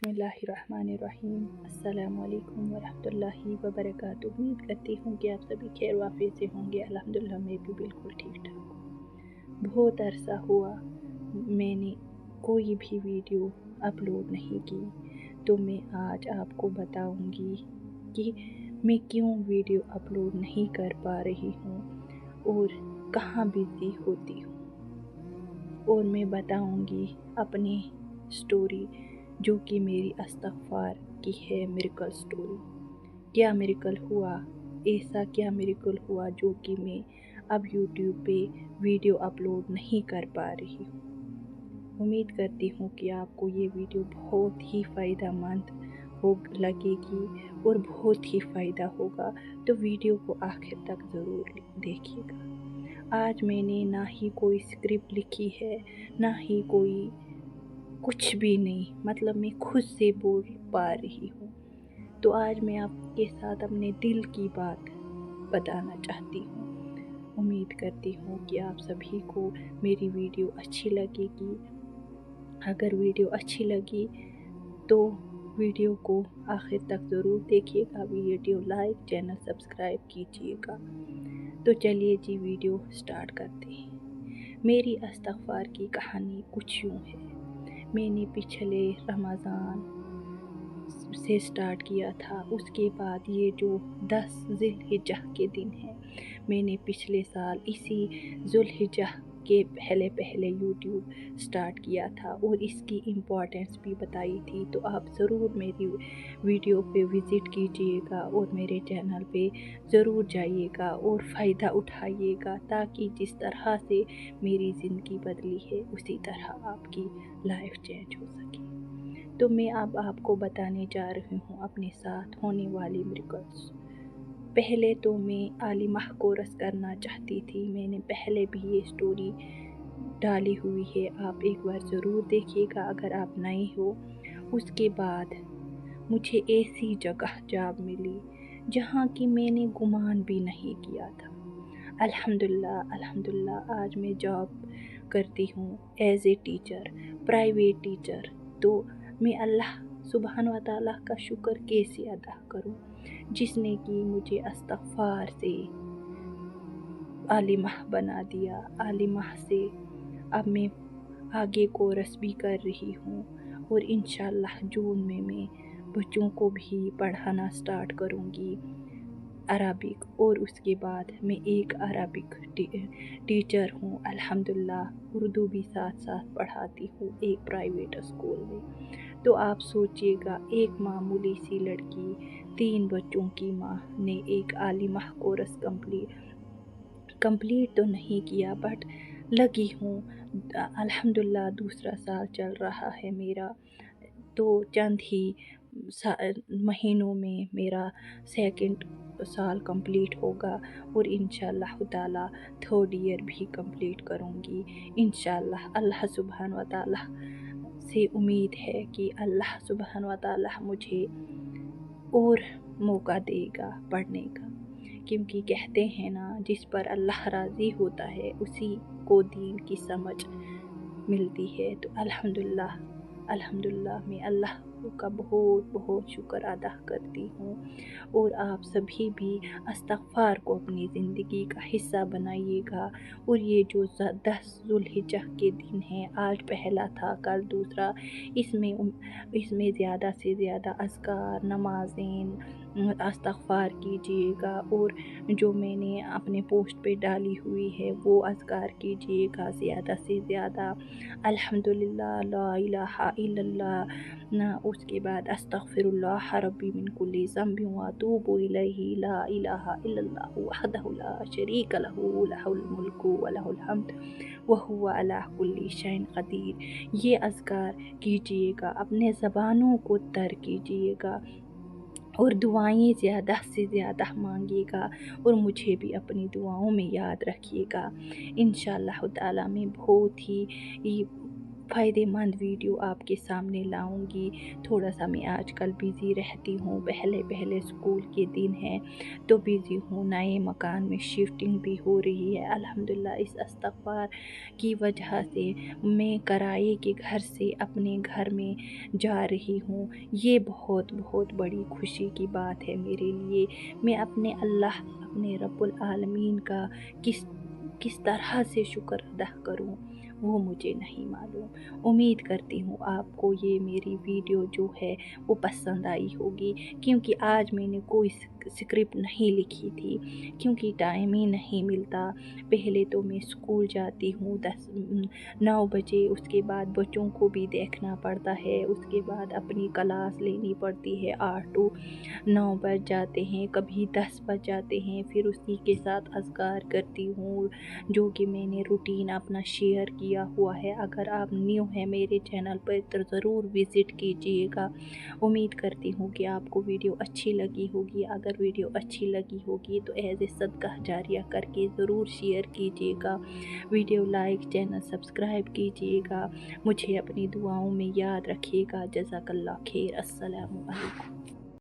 बिस्मिल्लाहिर्रहमानिर्रहीम। अस्सलामु अलैकुम वरहमतुल्लाहि वबरकातुहू। उम्मीद करती हूँ कि आप सभी खैर वाफियत से होंगे। अल्हम्दुलिल्लाह मैं भी बिल्कुल ठीक ठाक हूँ। बहुत अरसा हुआ मैंने कोई भी वीडियो अपलोड नहीं की, तो मैं आज आपको बताऊँगी कि मैं क्यों वीडियो अपलोड नहीं कर पा रही हूँ और कहाँ बिज़ी होती हूँ। और मैं बताऊँगी अपनी स्टोरी जो कि मेरी इस्तग़फ़ार की है, मिरेकल स्टोरी। क्या मिरेकल हुआ, ऐसा क्या मिरेकल हुआ जो कि मैं अब यूट्यूब पे वीडियो अपलोड नहीं कर पा रही हूँ। उम्मीद करती हूँ कि आपको ये वीडियो बहुत ही फ़ायदेमंद लगेगी और बहुत ही फ़ायदा होगा, तो वीडियो को आखिर तक ज़रूर देखिएगा। आज मैंने ना ही कोई स्क्रिप्ट लिखी है, ना ही कोई कुछ भी नहीं, मतलब मैं खुद से बोल पा रही हूँ। तो आज मैं आपके साथ अपने दिल की बात बताना चाहती हूँ। उम्मीद करती हूँ कि आप सभी को मेरी वीडियो अच्छी लगेगी। अगर वीडियो अच्छी लगी तो वीडियो को आखिर तक ज़रूर देखिएगा। वीडियो लाइक, चैनल सब्सक्राइब कीजिएगा। तो चलिए जी वीडियो स्टार्ट करते हैं। मेरी इस्तग़फ़ार की कहानी कुछ यूँ है। मैंने पिछले रमज़ान से स्टार्ट किया था, उसके बाद ये जो 10 ज़िलहिज्जा के दिन हैं, मैंने पिछले साल इसी ज़ुल्हिज्जा के पहले यूट्यूब स्टार्ट किया था और इसकी इम्पोर्टेंस भी बताई थी। तो आप ज़रूर मेरी वीडियो पे विज़िट कीजिएगा और मेरे चैनल पे ज़रूर जाइएगा और फ़ायदा उठाइएगा, ताकि जिस तरह से मेरी ज़िंदगी बदली है उसी तरह आपकी लाइफ चेंज हो सके। तो मैं अब आपको बताने जा रही हूँ अपने साथ होने वाली मिरेकल्स। पहले तो मैं आलिमा कोर्स करना चाहती थी। मैंने पहले भी ये स्टोरी डाली हुई है, आप एक बार ज़रूर देखिएगा अगर आप नए हो। उसके बाद मुझे ऐसी जगह जॉब मिली जहाँ की मैंने गुमान भी नहीं किया था। अल्हम्दुलिल्लाह आज मैं जॉब करती हूँ as a teacher, private teacher. तो मैं अल्लाह सुब्हान व तआला का शुक्र कैसे अदा करूँ, जिसने कि मुझे इस्तग़फ़ार से आलिमा बना दिया। आलिमा से अब मैं आगे कोर्स भी कर रही हूँ और इंशाअल्लाह जून में मैं बच्चों को भी पढ़ाना स्टार्ट करूँगी अरबिक। और उसके बाद मैं एक अरबिक टीचर हूँ। अल्हम्दुलिल्लाह उर्दू भी साथ साथ पढ़ाती हूँ एक प्राइवेट स्कूल में। तो आप सोचिएगा, एक मामूली सी लड़की, 3 बच्चों की माँ ने एक आलिमा कोर्स कंप्लीट तो नहीं किया, बट लगी हूँ। अल्हम्दुलिल्लाह दूसरा साल चल रहा है मेरा, तो चंद ही महीनों में मेरा सेकंड साल कंप्लीट होगा और इंशाअल्लाह ताला थर्ड ईयर भी कंप्लीट करूँगी इंशाअल्लाह। अल्लाह सुब्हान व तआला से उम्मीद है कि अल्लाह सुब्हान व तआला मुझे और मौका देगा पढ़ने का, क्योंकि कहते हैं ना, जिस पर अल्लाह राज़ी होता है उसी को दीन की समझ मिलती है। तो अल्हम्दुलिल्लाह मैं अल्लाह का बहुत बहुत शुक्र अदा करती हूँ। और आप सभी भी इस्तग़फ़ार को अपनी ज़िंदगी का हिस्सा बनाइएगा। और ये जो 10 ज़ुल्हिज्जा के दिन हैं, आज पहला था, कल दूसरा, इसमें ज़्यादा से ज़्यादा अज़कार, नमाज़ें, इस्तग़फ़ार कीजिएगा। और जो मैंने अपने पोस्ट पे डाली हुई है वो अज़कार कीजिएगा ज़्यादा से ज़्यादा। अल्हम्दुलिल्लाह, ला इलाहा इल्लल्लाह ना, उसके बाद अस्तग़फ़िरुल्लाह रब्बी मिन कुल्लि ज़ंबिन व अतूबु इलैहि, ला इलाहा इल्लल्लाह वहदहु ला शरीका लहू, लहुल मुल्कु व लहुल हम्द व हुवा अला कुल्लि शैइन क़दीर। ये अज़कार कीजिएगा, अपने ज़बानों को तर कीजिएगा और दुआएं ज़्यादा से ज़्यादा मांगिएगा और मुझे भी अपनी दुआओं में याद रखिएगा। इंशाअल्लाह ताला मैं बहुत ही फ़ायदेमंद वीडियो आपके सामने लाऊंगी। थोड़ा सा मैं आजकल बिज़ी रहती हूँ, पहले पहले स्कूल के दिन हैं तो बिज़ी हूँ, नए मकान में शिफ्टिंग भी हो रही है। अल्हम्दुलिल्लाह इस इस्तग़फ़ार की वजह से मैं किराए के घर से अपने घर में जा रही हूँ। ये बहुत बहुत बड़ी खुशी की बात है मेरे लिए। मैं अपने अल्लाह, अपने रब्बुल आलमीन का किस किस तरह से शुक्र अदा करूँ वो मुझे नहीं मालूम। उम्मीद करती हूँ आपको ये मेरी वीडियो जो है वो पसंद आई होगी, क्योंकि आज मैंने कोई स्क्रिप्ट नहीं लिखी थी, क्योंकि टाइम ही नहीं मिलता। पहले तो मैं स्कूल जाती हूँ 9 बजे, उसके बाद बच्चों को भी देखना पड़ता है, उसके बाद अपनी क्लास लेनी पड़ती है। 8 टू 9 बज जाते हैं, कभी 10 बज जाते हैं। फिर उसी के साथ अज़कार करती हूँ, जो कि मैंने रूटीन अपना शेयर किया हुआ है। अगर आप न्यू हैं मेरे चैनल पर तो ज़रूर विज़िट कीजिएगा। उम्मीद करती हूँ कि आपको वीडियो अच्छी लगी होगी। अगर वीडियो अच्छी लगी होगी तो एज़ ए सदका जारिया करके ज़रूर शेयर कीजिएगा, वीडियो लाइक, चैनल सब्सक्राइब कीजिएगा। मुझे अपनी दुआओं में याद रखिएगा। जज़ाकल्लाह खैर। अस्सलामु अलैकुम।